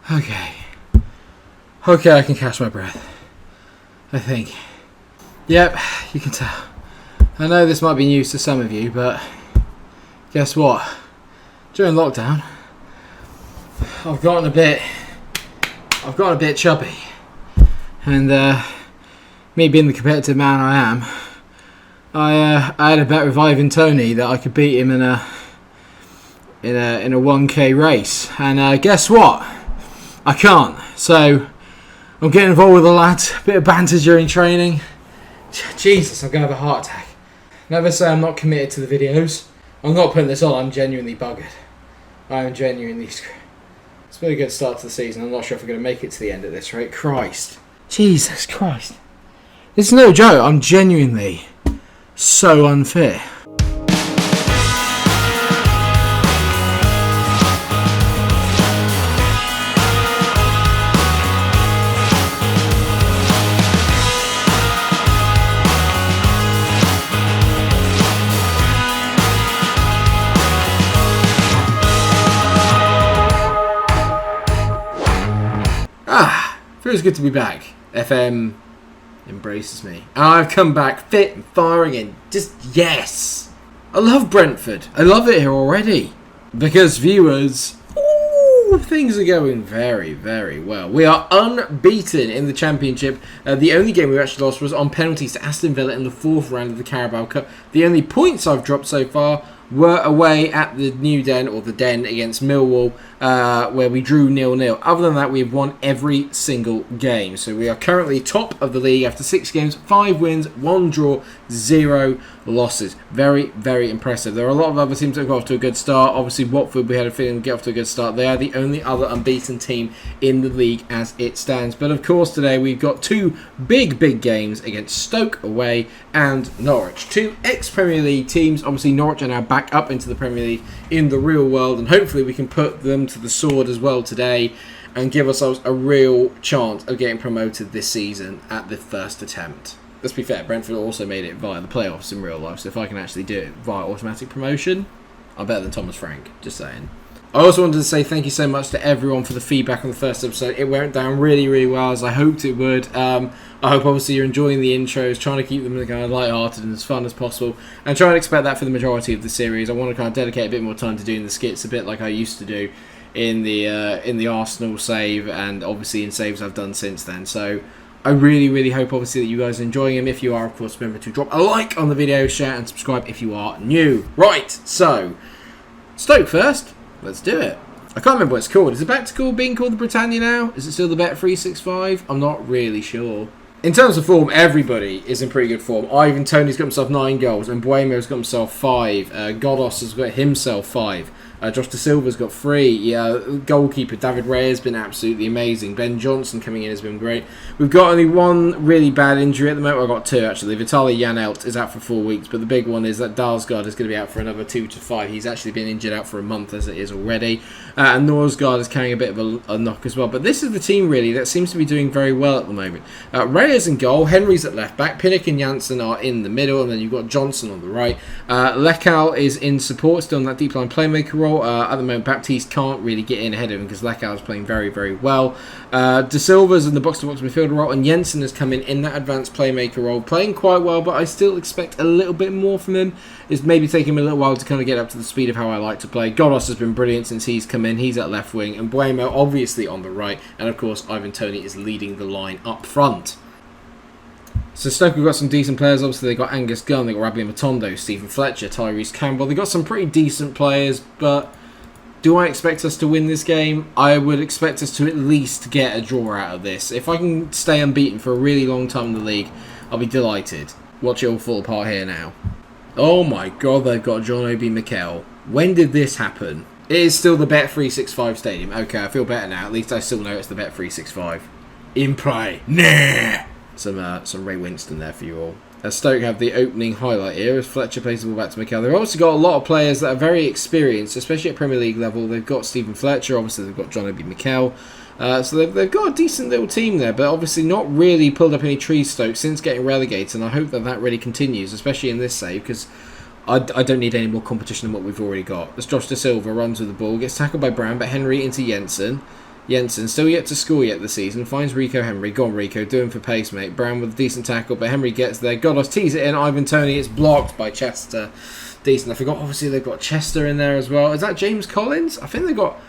Okay. Okay, I can catch my breath. I think. Yep, you can tell. I know this might be news to some of you, but guess what? During lockdown, I've gotten a bit chubby. And me being the competitive man I am, I had a bet with Ivan Toney that I could beat him in a 1K race. And guess what? I can't. So I'm getting involved with the lads, a bit of banter during training. Jesus, I'm going to have a heart attack. Never say I'm not committed to the videos. I'm not putting this on, I'm genuinely buggered. I am genuinely screwed. It's been a good start to the season. I'm not sure if we're going to make it to the end at this rate. Christ. Jesus Christ. It's no joke. I'm genuinely so unfit. Feels good to be back. FM embraces me. And I've come back fit and firing and just yes. I love Brentford. I love it here already. Because viewers, things are going very, very well. We are unbeaten in the Championship. The only game we actually lost was on penalties to Aston Villa in the 4th round of the Carabao Cup. The only points I've dropped so far were away at the New Den, or the Den, against Millwall, where we drew 0-0. Other than that, we've won every single game. So we are currently top of the league after 6 games, 5 wins, 1 draw, 0 losses. Very, very impressive. There are a lot of other teams that got off to a good start. Obviously, Watford, we had a feeling would get off to a good start. They are the only other unbeaten team in the league as it stands. But of course, today we've got 2 big games against Stoke away and Norwich. 2 ex-Premier League teams. Obviously, Norwich are now back up into the Premier League in the real world, and hopefully we can put them to the sword as well today and give ourselves a real chance of getting promoted this season at the first attempt. Let's be fair, Brentford also made it via the playoffs in real life, so if I can actually do it via automatic promotion, I'm better than Thomas Frank, just saying. I also wanted to say thank you so much to everyone for the feedback on the first episode. It went down really, really well, as I hoped it would. I hope obviously you're enjoying the intros, trying to keep them kind of light-hearted and as fun as possible, and try and expect that for the majority of the series. I want to kind of dedicate a bit more time to doing the skits, a bit like I used to do in the Arsenal save, and obviously in saves I've done since then. So I really, really hope obviously that you guys are enjoying them. If you are, of course, remember to drop a like on the video, share and subscribe if you are new. Right, so Stoke first. Let's do it. I can't remember what it's called. Is it back to being called the Britannia now? Is it still the Bet365? I'm not really sure. In terms of form, everybody is in pretty good form. Ivan Toney's got himself 9 goals, and Mbuemo's got himself 5. Godos has got himself 5. Josh Da Silva's got 3. Goalkeeper David Ray has been absolutely amazing. Ben Johnson coming in has been great. We've got only one really bad injury at the moment. I've got 2 actually. Vitaly Janelt is out for 4 weeks, but the big one is that Dalsgaard is going to be out for another 2 to 5. He's actually been injured out for a month as it is already. And Norsgaard is carrying a bit of a knock as well. But this is the team really that seems to be doing very well at the moment. Reyes in goal, Henry's at left back, Pinnock and Janssen are in the middle, and then you've got Johnson on the right. Lekal is in support, still in that deep line playmaker role. At the moment, Baptiste can't really get in ahead of him because Lekal is playing very, very well. Da Silva's in the box-to-box midfielder role, and Jensen has come in that advanced playmaker role, playing quite well, but I still expect a little bit more from him. It's maybe taking him a little while to kind of get up to the speed of how I like to play. Godos has been brilliant since he's come in. He's at left wing, and Mbuemo obviously on the right, and of course Ivan Toney is leading the line up front. So Stoke have got some decent players. Obviously they've got Angus Gunn, they've got Rabbi Matondo, Stephen Fletcher, Tyrese Campbell. They've got some pretty decent players, but do I expect us to win this game? I would expect us to at least get a draw out of this. If I can stay unbeaten for a really long time in the league, I'll be delighted. Watch it all fall apart here now. Oh my god, they've got John Obi Mikel. When did this happen? It is still the Bet365 stadium. Okay, I feel better now. At least I still know it's the Bet365. In play. Nah! Some Ray Winston there for you all. Stoke have the opening highlight here as Fletcher plays the ball back to Mikel. They've also got a lot of players that are very experienced, especially at Premier League level. They've got Stephen Fletcher, obviously they've got John Obi Mikel. So they've got a decent little team there, but obviously not really pulled up any trees, Stoke, since getting relegated, and I hope that really continues, especially in this save, because I don't need any more competition than what we've already got. As Josh Da Silva runs with the ball, gets tackled by Brown, but Henry into Jensen. Jensen, still yet to score yet this season, finds Rico Henry. Go on, Rico, do him for pace, mate. Brown with a decent tackle, but Henry gets there. Godos tees it in. Ivan Toney, it's blocked by Chester. Decent. I forgot, obviously, they've got Chester in there as well. Is that James Collins? I think they've got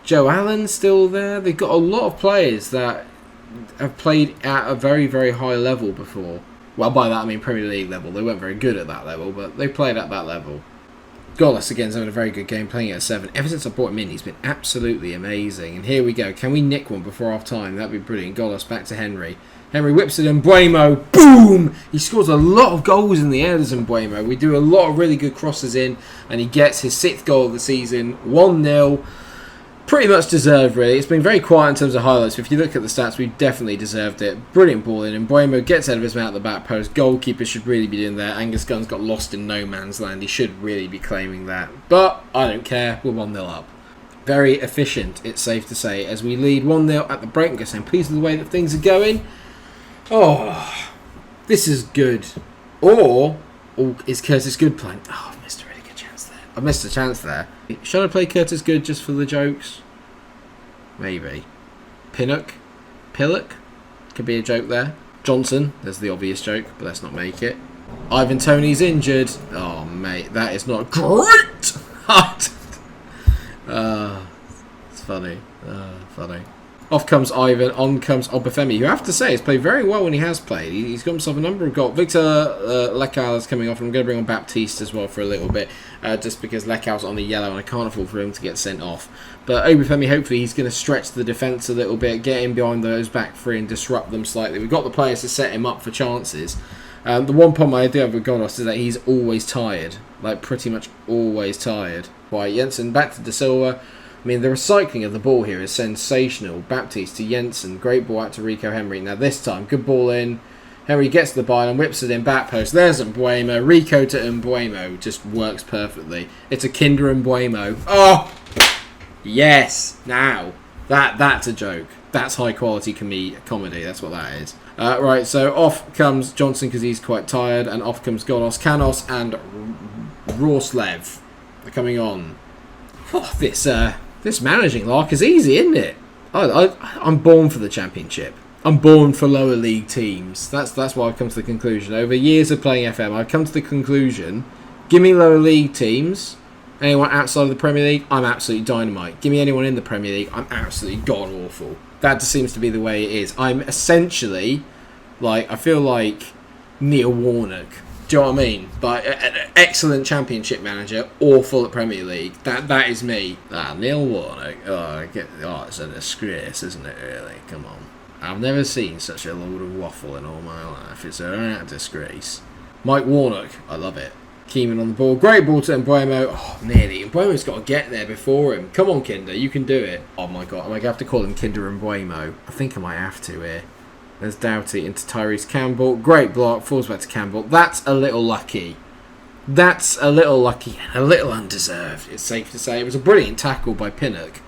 Joe Allen still there. They've got a lot of players that have played at a very, very high level before. Well, by that I mean Premier League level. They weren't very good at that level, but they played at that level. Golos again's having a very good game, playing at a 7. Ever since I brought him in, he's been absolutely amazing. And here we go. Can we nick one before half time? That'd be brilliant. Golos back to Henry. Henry whips it in. Mbuemo. Boom! He scores a lot of goals in the air, does Mbuemo. We do a lot of really good crosses in, and he gets his 6th goal of the season. 1-0. Pretty much deserved, really. It's been very quiet in terms of highlights. If you look at the stats, we've definitely deserved it. Brilliant ball in. Mbuemo gets out of his man at the back post. Goalkeeper should really be doing that. Angus Gunn's got lost in no man's land. He should really be claiming that. But I don't care. We're 1-0 up. Very efficient, it's safe to say, as we lead 1-0 at the break. I'm saying, pleased with the way that things are going. Oh, this is good. Or is Curtis Good playing? Oh, I missed a really good chance there. I missed a chance there. Should I play Curtis Good just for the jokes? Maybe. Pinnock? Pillock? Could be a joke there. Johnson, there's the obvious joke, but let's not make it. Ivan Toney's injured. Oh, mate, that is not great. It's funny. Funny. Off comes Ivan, on comes Obafemi, who I have to say has played very well when he has played. He's got himself a number of goals. Victor Lecal is coming off, and I'm going to bring on Baptiste as well for a little bit, just because Lecal's on the yellow and I can't afford for him to get sent off. But Obafemi, hopefully he's going to stretch the defence a little bit, get in behind those back three and disrupt them slightly. We've got the players to set him up for chances. The one problem I do have with Godos is that he's always tired, like pretty much always tired. Right, Jensen back to De Silva. I mean, the recycling of the ball here is sensational. Baptiste to Jensen. Great ball out to Rico Henry. Now this time, good ball in. Henry gets the ball and whips it in back post. There's Mbuemo. Rico to Mbuemo. Just works perfectly. It's a Kinder Mbuemo. Oh! Yes! Now. That's a joke. That's high quality comedy. That's what that is. Right, so off comes Johnson because he's quite tired. And off comes Godos, Canos and Rorslev are coming on. Oh, this managing lark is easy, isn't it? I'm born for the Championship. I'm born for lower league teams. That's why I've come to the conclusion. Over years of playing FM, I've come to the conclusion, give me lower league teams, anyone outside of the Premier League, I'm absolutely dynamite. Give me anyone in the Premier League, I'm absolutely god-awful. That just seems to be the way it is. I'm essentially, I feel like Neil Warnock. Do you know what I mean? Like an excellent Championship manager, awful at Premier League. That is me. Neil Warnock. It's a disgrace, isn't it? Really? Come on. I've never seen such a load of waffle in all my life. It's a disgrace. Mike Warnock. I love it. Keeman on the ball. Great ball to Mbuemo. Oh, nearly. Mbuemo's got to get there before him. Come on, Kinder. You can do it. Oh my god. I'm going to have to call him Kinder Mbuemo. I think I might have to here. There's Doughty into Tyrese Campbell. Great block. Falls back to Campbell. That's a little lucky. That's a little lucky and a little undeserved, it's safe to say. It was a brilliant tackle by Pinnock.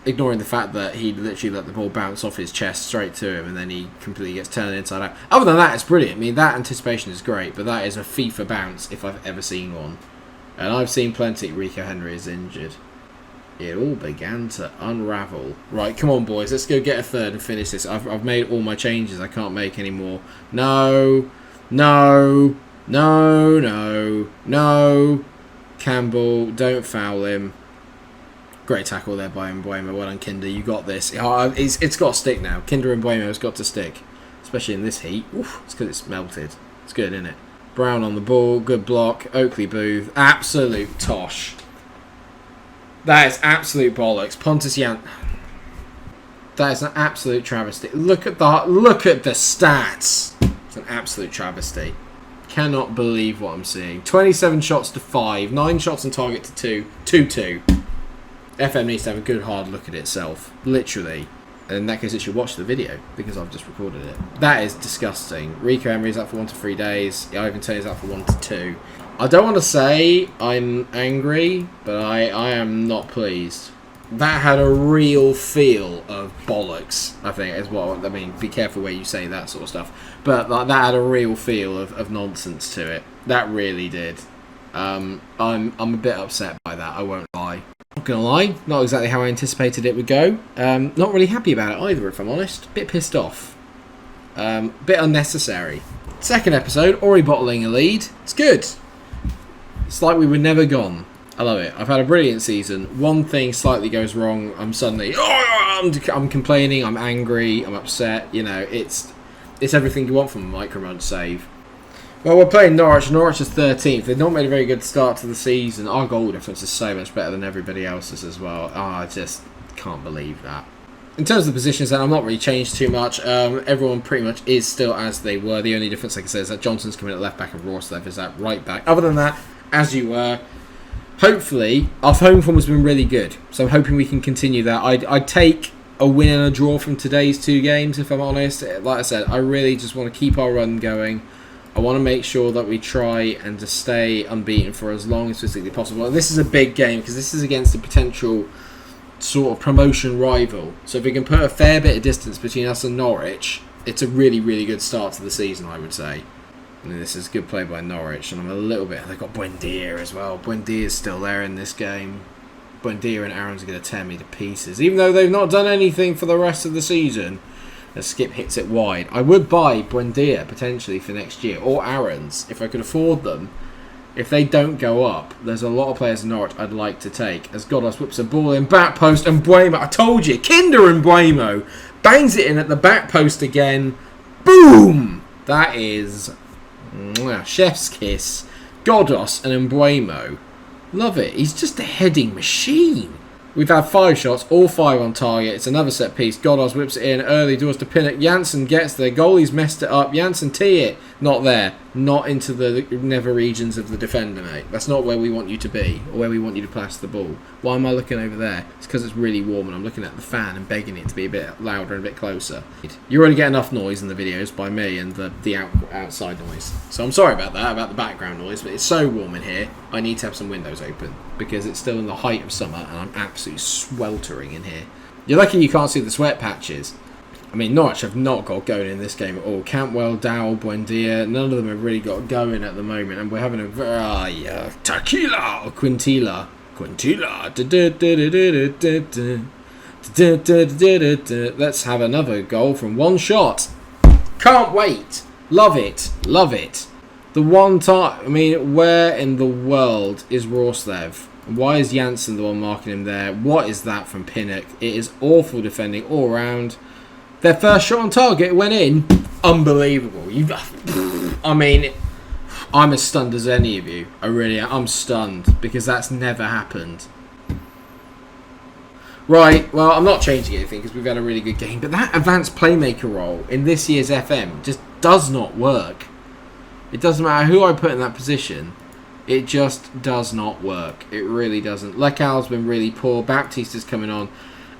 Ignoring the fact that he literally let the ball bounce off his chest straight to him and then he completely gets turned inside out. Other than that, it's brilliant. I mean, that anticipation is great, but that is a FIFA bounce if I've ever seen one. And I've seen plenty. Rico Henry is injured. It all began to unravel. Right, come on, boys. Let's go get a third and finish this. I've made all my changes. I can't make any more. No. No. No. No. No. Campbell, don't foul him. Great tackle there by Mbuemo. Well done, Kinder. You got this. It's got to stick now. Kinder Mbuemo's got to stick. Especially in this heat. Oof, it's because it's melted. It's good, isn't it? Brown on the ball. Good block. Oakley Booth. Absolute tosh. That is absolute bollocks. Pontus Jan. That is an absolute travesty. Look at the stats. It's an absolute travesty. Cannot believe what I'm seeing. 27 shots to 5. 9 shots on target to 2. 2-2. FM needs to have a good hard look at itself. Literally. And in that case, it should watch the video because I've just recorded it. That is disgusting. Rico Emery's out for 1 to 3 days. Ivan Toney's out for 1 to 2. I don't want to say I'm angry, but I am not pleased. That had a real feel of bollocks, I think, is what I mean. Be careful where you say that sort of stuff. But that had a real feel of nonsense to it. That really did. I'm a bit upset by that, I won't lie. Not gonna lie, not exactly how I anticipated it would go. Not really happy about it either, if I'm honest. Bit pissed off. Bit unnecessary. Second episode, already bottling a lead. It's good. It's like we were never gone. I love it. I've had a brilliant season. One thing slightly goes wrong, I'm suddenly, I'm complaining, I'm angry, I'm upset. You know, it's everything you want from a micro-munch save. Well, we're playing Norwich. Norwich is 13th. They've not made a very good start to the season. Our goal difference is so much better than everybody else's as well. I just can't believe that. In terms of the positions, then, I'm not really changed too much. Everyone pretty much is still as they were. The only difference, like I said, is that Johnson's coming at left back and Rorslev is at right back. Other than that, as you were. Hopefully, our home form has been really good. So I'm hoping we can continue that. I'd take a win and a draw from today's 2 games, if I'm honest. Like I said, I really just want to keep our run going. I want to make sure that we try and just stay unbeaten for as long as physically possible. And this is a big game because this is against a potential sort of promotion rival. So if we can put a fair bit of distance between us and Norwich, it's a really, really good start to the season, I would say. And this is good play by Norwich. And I'm a little bit... They've got Buendia as well. Buendia is still there in this game. Buendia and Aaron's are going to tear me to pieces. Even though they've not done anything for the rest of the season. As Skip hits it wide. I would buy Buendia potentially for next year, or Aaron's if I could afford them. If they don't go up, there's a lot of players in Norwich I'd like to take. As Godos whips a ball in back post, and Mbuemo, I told you, Kinder Mbuemo bangs it in at the back post again. Boom! That is chef's kiss. Godos and Mbuemo. Love it. He's just a heading machine. We've had 5 shots, all 5 on target. It's another set piece. Godos whips it in early doors to Pinnock. Janssen gets there. Goalie's messed it up. Janssen tee it. Not there. Not into the nether regions of the defender, mate. That's not where we want you to be, or where we want you to pass the ball. Why am I looking over there? It's because it's really warm and I'm looking at the fan and begging it to be a bit louder and a bit closer. You already get enough noise in the videos by me and the outside noise. So I'm sorry about that, about the background noise, but it's so warm in here, I need to have some windows open because it's still in the height of summer and I'm absolutely sweltering in here. You're lucky you can't see the sweat patches. I mean, Norwich have not got going in this game at all. Cantwell, Dowell, Buendia, none of them have really got going at the moment. And we're having a... Tequila! Or Quintilla. Let's have another goal from one shot. Can't wait. Love it. Love it. The one time... I mean, where in the world is Rorslev? Why is Janssen the one marking him there? What is that from Pinnock? It is awful defending all around. Their first shot on target went in. Unbelievable. I mean, I'm as stunned as any of you. I really am. I'm stunned because that's never happened. Right, well, I'm not changing anything because we've had a really good game. But that advanced playmaker role in this year's FM just does not work. It doesn't matter who I put in that position. It just does not work. It really doesn't. Lecal's been really poor. Baptista's coming on.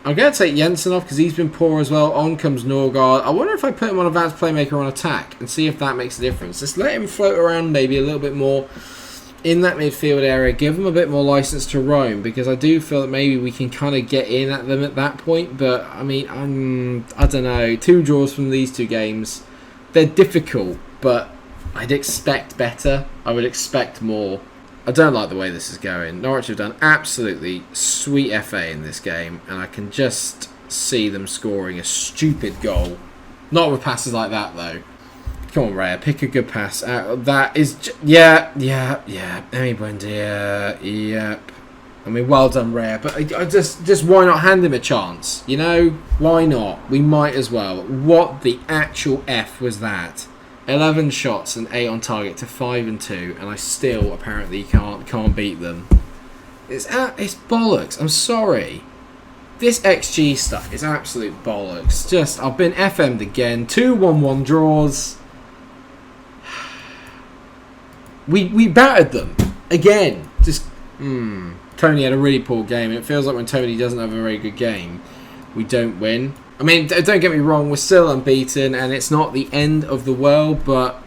I'm going to take Jensen off because he's been poor as well. On comes Norgard. I wonder if I put him on advanced playmaker on attack and see if that makes a difference. Just let him float around maybe a little bit more in that midfield area. Give him a bit more license to roam because I do feel that maybe we can kind of get in at them at that point. But, I mean, I don't know. 2 draws from these 2 games. They're difficult, but I'd expect better. I would expect more. I don't like the way this is going. Norwich have done absolutely sweet FA in this game, and I can just see them scoring a stupid goal. Not with passes like that, though. Come on, Raya, pick a good pass. That is... yeah. Emi Buendia, yep. I mean, well done, Raya. But I just why not hand him a chance? You know? Why not? We might as well. What the actual F was that? 11 shots and 8 on target to 5 and 2, and I still apparently can't beat them. It's bollocks. I'm sorry. This XG stuff is absolute bollocks. Just I've been FM'd again. 2 1-1 draws. We battered them again. Just Tony had a really poor game, and it feels like when Tony doesn't have a very good game, we don't win. I mean, don't get me wrong, we're still unbeaten, and it's not the end of the world, but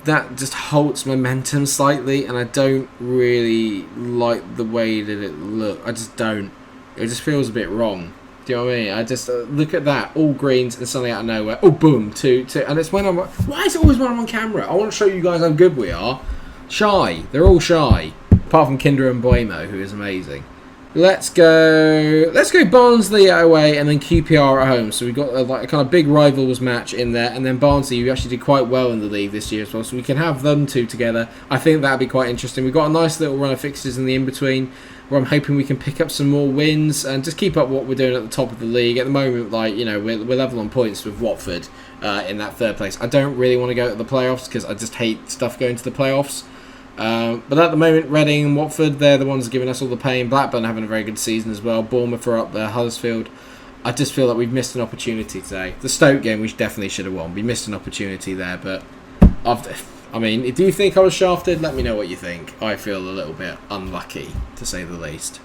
that just halts momentum slightly, and I don't really like the way that it looks. I just don't. It just feels a bit wrong. Do you know what I mean? I just look at that, all greens, and suddenly out of nowhere, oh, boom, two, and it's when I'm... Why is it always when I'm on camera? I want to show you guys how good we are. Shy. They're all shy. Apart from Kinder Mbuemo, who is amazing. Let's go Barnsley away and then QPR at home. So we've got a kind of big rivals match in there, and then Barnsley, who actually did quite well in the league this year as well. So we can have them two together. I think that'd be quite interesting. We've got a nice little run of fixtures in the in-between, where I'm hoping we can pick up some more wins and just keep up what we're doing at the top of the league. At the moment, we're level on points with Watford in that third place. I don't really want to go to the playoffs because I just hate stuff going to the playoffs. But at the moment, Reading and Watford, they're the ones giving us all the pain. Blackburn having a very good season as well. Bournemouth are up there. Huddersfield. I just feel like we've missed an opportunity today. The Stoke game, we definitely should have won. We missed an opportunity there, but do you think I was shafted? Let me know what you think. I feel a little bit unlucky, to say the least.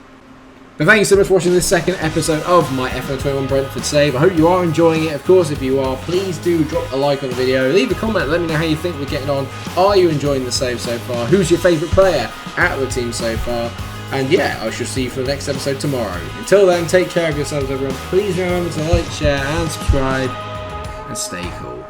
But thank you so much for watching this second episode of my FO21 Brentford save. I hope you are enjoying it. Of course, if you are, please do drop a like on the video. Leave a comment. Let me know how you think we're getting on. Are you enjoying the save so far? Who's your favourite player out of the team so far? And yeah, I shall see you for the next episode tomorrow. Until then, take care of yourselves, everyone. Please remember to like, share, and subscribe. And stay cool.